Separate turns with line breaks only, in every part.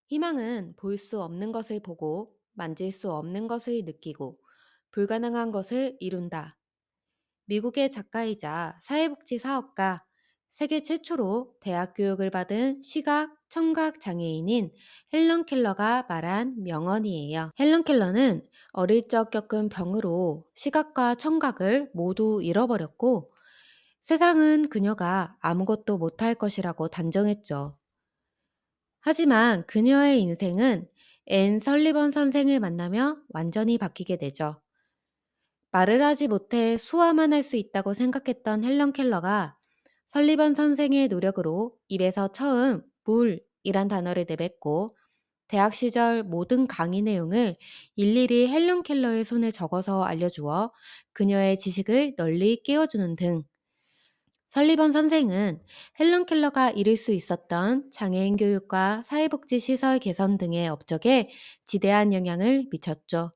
희망은 볼 수 없는 것을 보고 만질 수 없는 것을 느끼고 불가능한 것을 이룬다. 미국의 작가이자 사회복지 사업가, 세계 최초로 대학 교육을 받은 시각, 청각 장애인인 헬런 켈러가 말한 명언이에요. 헬런 켈러는 어릴 적 겪은 병으로 시각과 청각을 모두 잃어버렸고 세상은 그녀가 아무것도 못할 것이라고 단정했죠. 하지만 그녀의 인생은 앤 설리번 선생을 만나며 완전히 바뀌게 되죠. 말을 하지 못해 수화만 할 수 있다고 생각했던 헬런 켈러가 설리번 선생의 노력으로 입에서 처음 물이란 단어를 내뱉고 대학 시절 모든 강의 내용을 일일이 헬런 켈러의 손에 적어서 알려주어 그녀의 지식을 널리 깨워주는 등 설리번 선생은 헬런 켈러가 이룰 수 있었던 장애인 교육과 사회복지 시설 개선 등의 업적에 지대한 영향을 미쳤죠.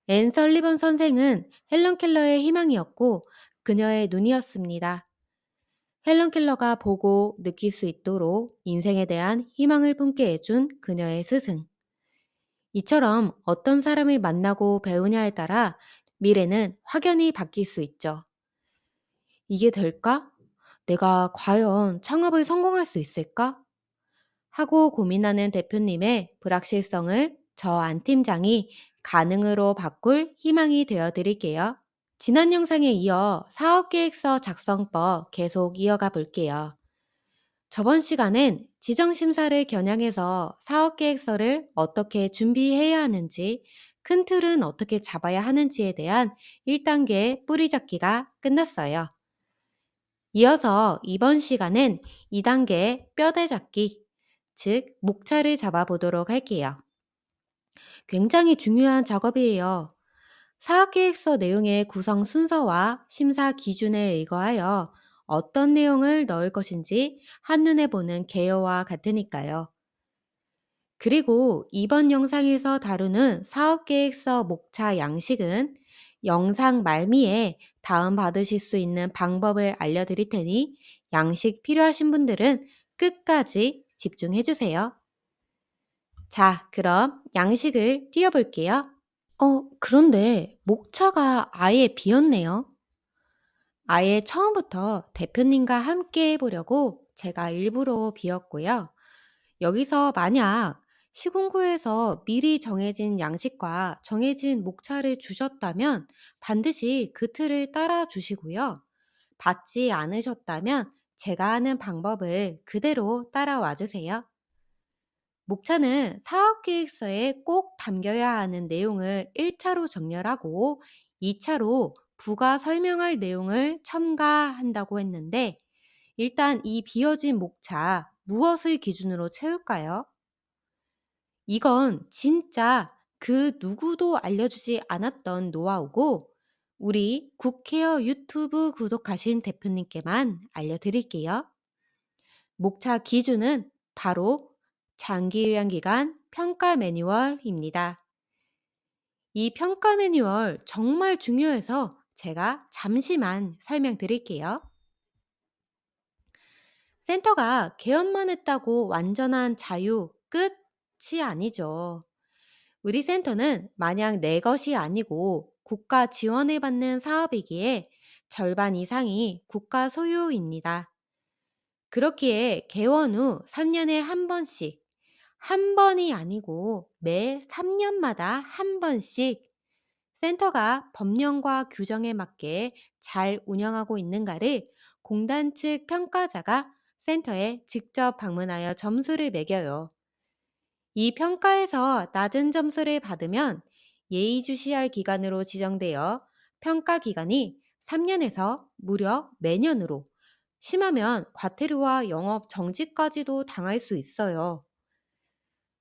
앤 설리번 선생은 헬런 켈러의 희망이었고 그녀의 눈이었습니다. 헬런 켈러가 보고 느낄 수 있도록 인생에 대한 희망을 품게 해준 그녀의 스승. 이처럼 어떤 사람을 만나고 배우냐에 따라 미래는 확연히 바뀔 수 있죠. 이게 될까? 내가 과연 창업을 성공할 수 있을까? 하고 고민하는 대표님의 불확실성을 저 안 팀장이 가능으로 바꿀 희망이 되어 드릴게요. 지난 영상에 이어 사업계획서 작성법 계속 이어가 볼게요. 저번 시간엔 지정심사를 겨냥해서 사업계획서를 어떻게 준비해야 하는지, 큰 틀은 어떻게 잡아야 하는지에 대한 1단계 뿌리 잡기가 끝났어요. 이어서 이번 시간은 2단계 뼈대 잡기, 즉 목차를 잡아보도록 할게요. 굉장히 중요한 작업이에요. 사업계획서 내용의 구성 순서와 심사 기준에 의거하여 어떤 내용을 넣을 것인지 한눈에 보는 개요와 같으니까요. 그리고 이번 영상에서 다루는 사업계획서 목차 양식은 영상 말미에 다운받으실 수 있는 방법을 알려드릴 테니 양식 필요하신 분들은 끝까지 집중해 주세요. 자, 그럼 양식을 띄워볼게요. 그런데 목차가 아예 비었네요. 아예 처음부터 대표님과 함께 해보려고 제가 일부러 비웠고요. 여기서 만약 시군구에서 미리 정해진 양식과 정해진 목차를 주셨다면 반드시 그 틀을 따라 주시고요. 받지 않으셨다면 제가 하는 방법을 그대로 따라와 주세요. 목차는 사업계획서에 꼭 담겨야 하는 내용을 1차로 정렬하고 2차로 부가 설명할 내용을 첨가한다고 했는데 일단 이 비어진 목차 무엇을 기준으로 채울까요? 이건 진짜 그 누구도 알려주지 않았던 노하우고 우리 국회어 유튜브 구독하신 대표님께만 알려드릴게요. 목차 기준은 바로 장기요양기간 평가 매뉴얼입니다. 이 평가 매뉴얼 정말 중요해서 제가 잠시만 설명드릴게요. 센터가 개업만 했다고 완전한 자유 끝이 아니죠. 우리 센터는 마냥 내 것이 아니고 국가 지원을 받는 사업이기에 절반 이상이 국가 소유입니다. 그렇기에 개원 후 3년에 한 번씩, 한 번이 아니고 매 3년마다 한 번씩 센터가 법령과 규정에 맞게 잘 운영하고 있는가를 공단 측 평가자가 센터에 직접 방문하여 점수를 매겨요. 이 평가에서 낮은 점수를 받으면 예의주시할 기간으로 지정되어 평가 기간이 3년에서 무려 매년으로 심하면 과태료와 영업 정지까지도 당할 수 있어요.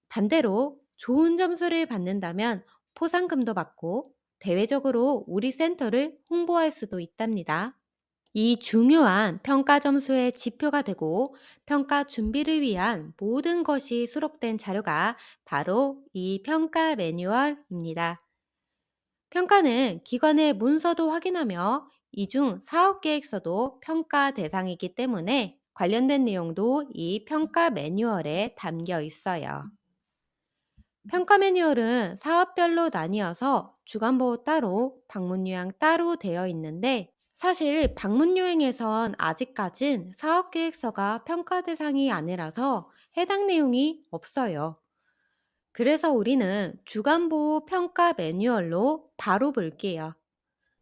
반대로 좋은 점수를 받는다면 포상금도 받고 대외적으로 우리 센터를 홍보할 수도 있답니다. 이 중요한 평가 점수의 지표가 되고 평가 준비를 위한 모든 것이 수록된 자료가 바로 이 평가 매뉴얼입니다. 평가는 기관의 문서도 확인하며 이중 사업계획서도 평가 대상이기 때문에 관련된 내용도 이 평가 매뉴얼에 담겨 있어요. 평가 매뉴얼은 사업별로 나뉘어서 주간보호 따로, 방문 요약 따로 되어 있는데 사실 방문 요행에선 아직까진 사업계획서가 평가 대상이 아니라서 해당 내용이 없어요. 그래서 우리는 주간보호 평가 매뉴얼로 바로 볼게요.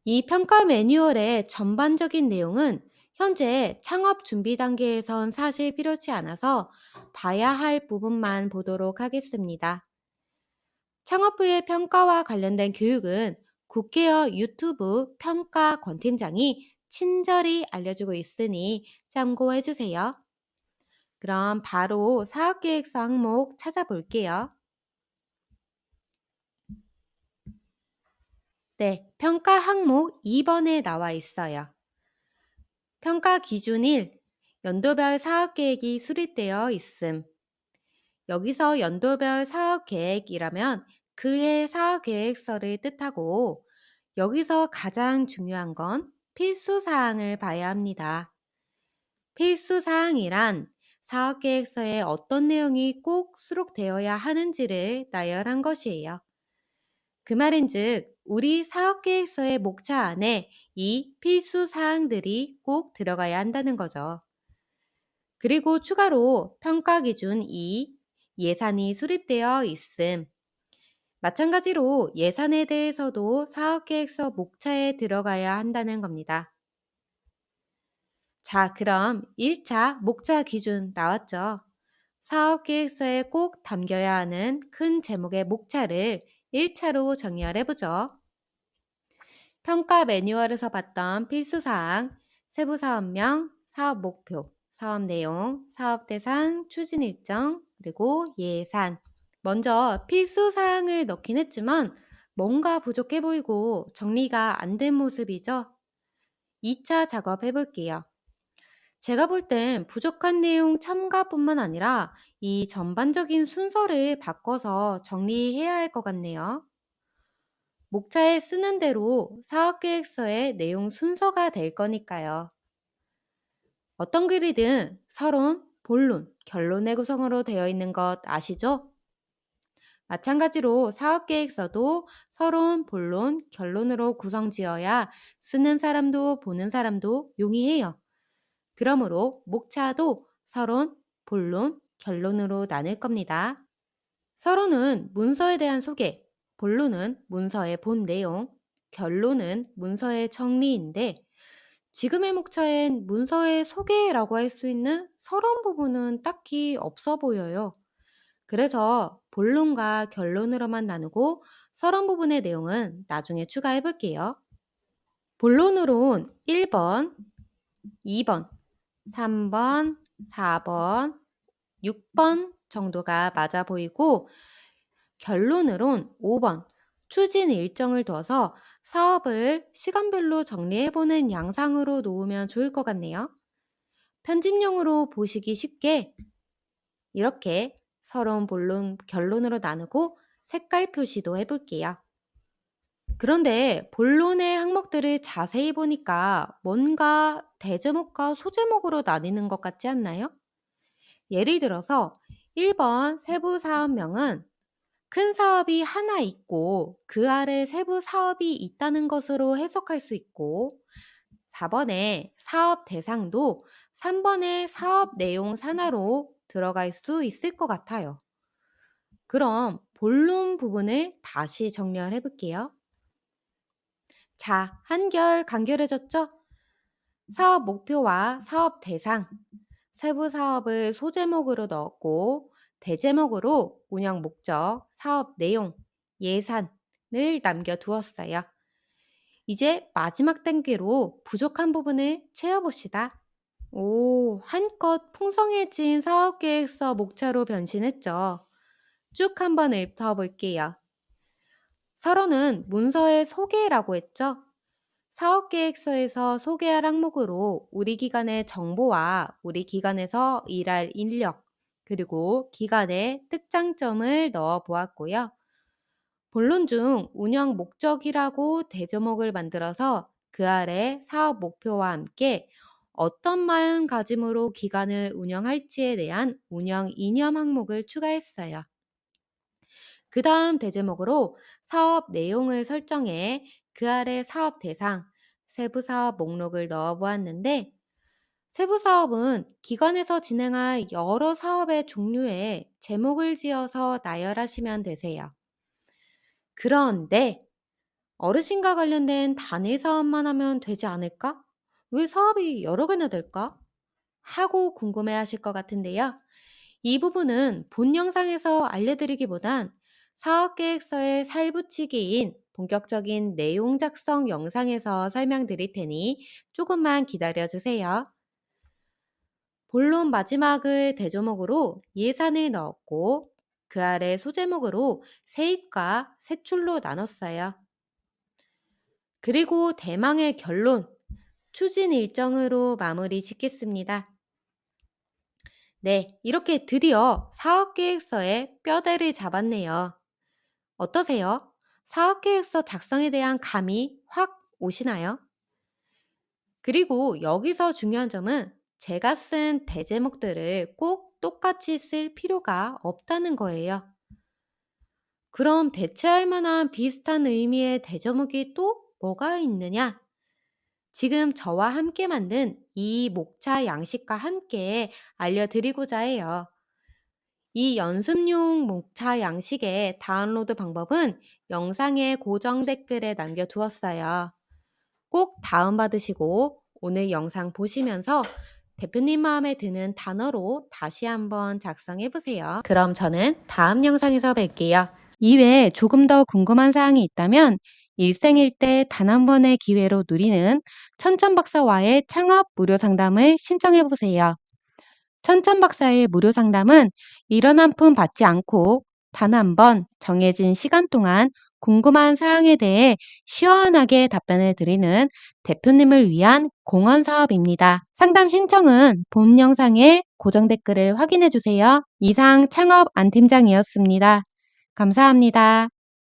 이 평가 매뉴얼의 전반적인 내용은 현재 창업 준비 단계에선 사실 필요치 않아서 봐야 할 부분만 보도록 하겠습니다. 창업부의 평가와 관련된 교육은 국회어 유튜브 평가 권팀장이 친절히 알려주고 있으니 참고해 주세요. 그럼 바로 사업계획서 항목 찾아볼게요. 네, 평가 항목 2번에 나와 있어요. 평가 기준 1, 연도별 사업계획이 수립되어 있음. 여기서 연도별 사업계획이라면 그해 사업계획서를 뜻하고 여기서 가장 중요한 건 필수사항을 봐야 합니다. 필수사항이란 사업계획서에 어떤 내용이 꼭 수록되어야 하는지를 나열한 것이에요. 그 말인즉 우리 사업계획서의 목차 안에 이 필수사항들이 꼭 들어가야 한다는 거죠. 그리고 추가로 평가기준 2, 예산이 수립되어 있음. 마찬가지로 예산에 대해서도 사업계획서 목차에 들어가야 한다는 겁니다. 자, 그럼 1차 목차 기준 나왔죠? 사업계획서에 꼭 담겨야 하는 큰 제목의 목차를 1차로 정의해보죠. 평가 매뉴얼에서 봤던 필수사항, 세부사업명, 사업목표, 사업내용, 사업대상, 추진일정, 그리고 예산. 먼저 필수사항을 넣긴 했지만 뭔가 부족해 보이고 정리가 안 된 모습이죠. 2차 작업 해볼게요. 제가 볼 땐 부족한 내용 첨가뿐만 아니라 이 전반적인 순서를 바꿔서 정리해야 할 것 같네요. 목차에 쓰는 대로 사업계획서의 내용 순서가 될 거니까요. 어떤 글이든 서론, 본론, 결론의 구성으로 되어 있는 것 아시죠? 마찬가지로 사업계획서도 서론, 본론, 결론으로 구성지어야 쓰는 사람도 보는 사람도 용이해요. 그러므로 목차도 서론, 본론, 결론으로 나눌 겁니다. 서론은 문서에 대한 소개, 본론은 문서의 본 내용, 결론은 문서의 정리인데 지금의 목차엔 문서의 소개라고 할 수 있는 서론 부분은 딱히 없어 보여요. 그래서 본론과 결론으로만 나누고 서론 부분의 내용은 나중에 추가해 볼게요. 본론으론 1번, 2번, 3번, 4번, 6번 정도가 맞아 보이고 결론으론 5번, 추진 일정을 둬서 사업을 시간별로 정리해보는 양상으로 놓으면 좋을 것 같네요. 편집용으로 보시기 쉽게 이렇게 서론, 본론, 결론으로 나누고 색깔 표시도 해볼게요. 그런데 본론의 항목들을 자세히 보니까 뭔가 대제목과 소제목으로 나뉘는 것 같지 않나요? 예를 들어서 1번 세부 사업명은 큰 사업이 하나 있고 그 아래 세부 사업이 있다는 것으로 해석할 수 있고 4번의 사업 대상도 3번의 사업 내용 산하로 들어갈 수 있을 것 같아요. 그럼 본론 부분을 다시 정리를 해볼게요. 자, 한결 간결해졌죠? 사업 목표와 사업 대상, 세부 사업을 소제목으로 넣었고 대제목으로 운영 목적, 사업 내용, 예산을 남겨두었어요. 이제 마지막 단계로 부족한 부분을 채워봅시다. 오, 한껏 풍성해진 사업계획서 목차로 변신했죠. 쭉 한번 읊어볼게요. 서론은 문서의 소개라고 했죠. 사업계획서에서 소개할 항목으로 우리 기관의 정보와 우리 기관에서 일할 인력, 그리고 기관의 특장점을 넣어 보았고요. 본론 중 운영 목적이라고 대조목을 만들어서 그 아래 사업 목표와 함께 어떤 마음가짐으로 기관을 운영할지에 대한 운영 이념 항목을 추가했어요. 그 다음 대제목으로 사업 내용을 설정해 그 아래 사업 대상, 세부 사업 목록을 넣어 보았는데, 세부 사업은 기관에서 진행할 여러 사업의 종류에 제목을 지어서 나열하시면 되세요. 그런데 어르신과 관련된 단일 사업만 하면 되지 않을까? 왜 사업이 여러 개나 될까? 하고 궁금해 하실 것 같은데요. 이 부분은 본 영상에서 알려드리기보단 사업계획서의 살붙이기인 본격적인 내용 작성 영상에서 설명드릴 테니 조금만 기다려 주세요. 본론 마지막을 대조목으로 예산을 넣었고 그 아래 소제목으로 세입과 세출로 나눴어요. 그리고 대망의 결론, 추진 일정으로 마무리 짓겠습니다. 네, 이렇게 드디어 사업계획서에 뼈대를 잡았네요. 어떠세요? 사업계획서 작성에 대한 감이 확 오시나요? 그리고 여기서 중요한 점은 제가 쓴 대제목들을 꼭 똑같이 쓸 필요가 없다는 거예요. 그럼 대체할 만한 비슷한 의미의 대제목이 또 뭐가 있느냐? 지금 저와 함께 만든 이 목차 양식과 함께 알려드리고자 해요. 이 연습용 목차 양식의 다운로드 방법은 영상의 고정 댓글에 남겨두었어요. 꼭 다운받으시고 오늘 영상 보시면서 대표님 마음에 드는 단어로 다시 한번 작성해 보세요. 그럼 저는 다음 영상에서 뵐게요. 이외에 조금 더 궁금한 사항이 있다면 일생일 때 단 한 번의 기회로 누리는 천천박사와의 창업 무료 상담을 신청해 보세요. 천천박사의 무료 상담은 이런 한 푼 받지 않고 단 한 번 정해진 시간 동안 궁금한 사항에 대해 시원하게 답변을 드리는 대표님을 위한 공헌 사업입니다. 상담 신청은 본 영상의 고정 댓글을 확인해 주세요. 이상 창업 안 팀장이었습니다. 감사합니다.